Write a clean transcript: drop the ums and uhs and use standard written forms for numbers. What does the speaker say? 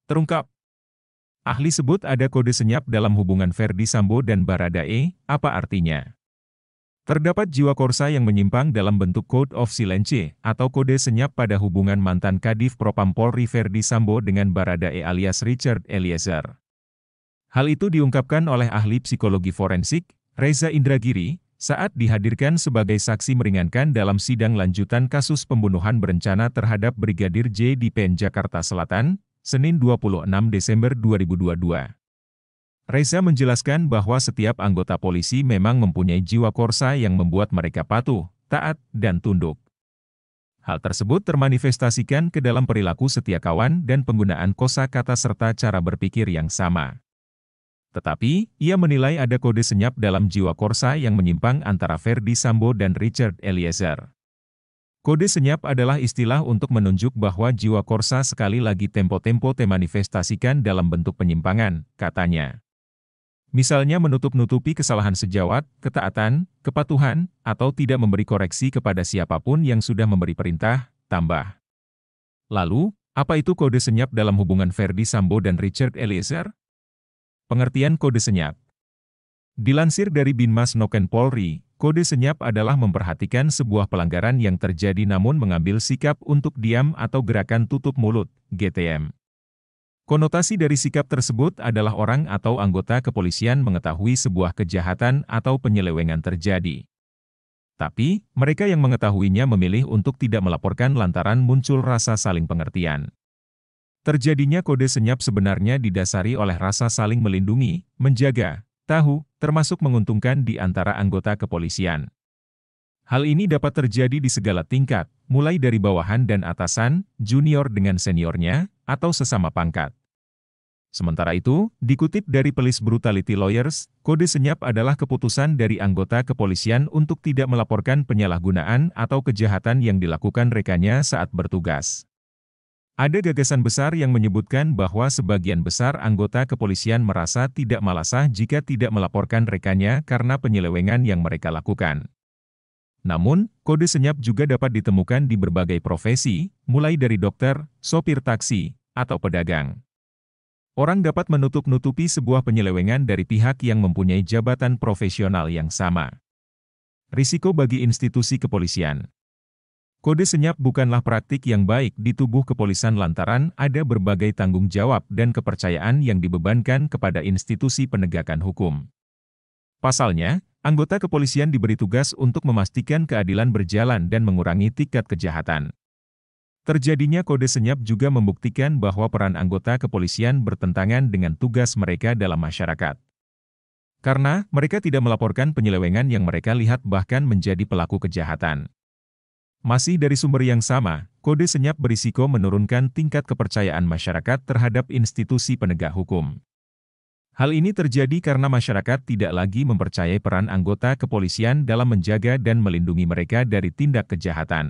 Terungkap. Ahli sebut ada kode senyap dalam hubungan Verdi Sambo dan Baradae, apa artinya? Terdapat jiwa korsa yang menyimpang dalam bentuk Code of Silence, atau kode senyap pada hubungan mantan Kadif Propam Polri Verdi Sambo dengan Baradae alias Richard Eliezer. Hal itu diungkapkan oleh ahli psikologi forensik, Reza Indragiri, saat dihadirkan sebagai saksi meringankan dalam sidang lanjutan kasus pembunuhan berencana terhadap Brigadir J di PN Jakarta Selatan, Senin 26 Desember 2022. Reza menjelaskan bahwa setiap anggota polisi memang mempunyai jiwa korsa yang membuat mereka patuh, taat, dan tunduk. Hal tersebut termanifestasikan ke dalam perilaku setia kawan dan penggunaan kosakata serta cara berpikir yang sama. Tetapi, ia menilai ada kode senyap dalam jiwa korsa yang menyimpang antara Verdi Sambo dan Richard Eliezer. Kode senyap adalah istilah untuk menunjuk bahwa jiwa korsa sekali lagi tempo-tempo termanifestasikan dalam bentuk penyimpangan, katanya. Misalnya menutup-nutupi kesalahan sejawat, ketaatan, kepatuhan, atau tidak memberi koreksi kepada siapapun yang sudah memberi perintah, tambah. Lalu, apa itu kode senyap dalam hubungan Verdi Sambo dan Richard Eliezer? Pengertian kode senyap. Dilansir dari Binmas Noken Polri, kode senyap adalah memperhatikan sebuah pelanggaran yang terjadi namun mengambil sikap untuk diam atau gerakan tutup mulut, GTM. Konotasi dari sikap tersebut adalah orang atau anggota kepolisian mengetahui sebuah kejahatan atau penyelewengan terjadi. Tapi, mereka yang mengetahuinya memilih untuk tidak melaporkan lantaran muncul rasa saling pengertian. Terjadinya kode senyap sebenarnya didasari oleh rasa saling melindungi, menjaga, tahu, termasuk menguntungkan di antara anggota kepolisian. Hal ini dapat terjadi di segala tingkat, mulai dari bawahan dan atasan, junior dengan seniornya, atau sesama pangkat. Sementara itu, dikutip dari Police Brutality Lawyers, kode senyap adalah keputusan dari anggota kepolisian untuk tidak melaporkan penyalahgunaan atau kejahatan yang dilakukan rekannya saat bertugas. Ada gagasan besar yang menyebutkan bahwa sebagian besar anggota kepolisian merasa tidak malasah jika tidak melaporkan rekannya karena penyelewengan yang mereka lakukan. Namun, kode senyap juga dapat ditemukan di berbagai profesi, mulai dari dokter, sopir taksi, atau pedagang. Orang dapat menutup-nutupi sebuah penyelewengan dari pihak yang mempunyai jabatan profesional yang sama. Risiko bagi institusi kepolisian. Kode senyap bukanlah praktik yang baik di tubuh kepolisian lantaran ada berbagai tanggung jawab dan kepercayaan yang dibebankan kepada institusi penegakan hukum. Pasalnya, anggota kepolisian diberi tugas untuk memastikan keadilan berjalan dan mengurangi tingkat kejahatan. Terjadinya kode senyap juga membuktikan bahwa peran anggota kepolisian bertentangan dengan tugas mereka dalam masyarakat. Karena mereka tidak melaporkan penyelewengan yang mereka lihat bahkan menjadi pelaku kejahatan. Masih dari sumber yang sama, kode senyap berisiko menurunkan tingkat kepercayaan masyarakat terhadap institusi penegak hukum. Hal ini terjadi karena masyarakat tidak lagi mempercayai peran anggota kepolisian dalam menjaga dan melindungi mereka dari tindak kejahatan.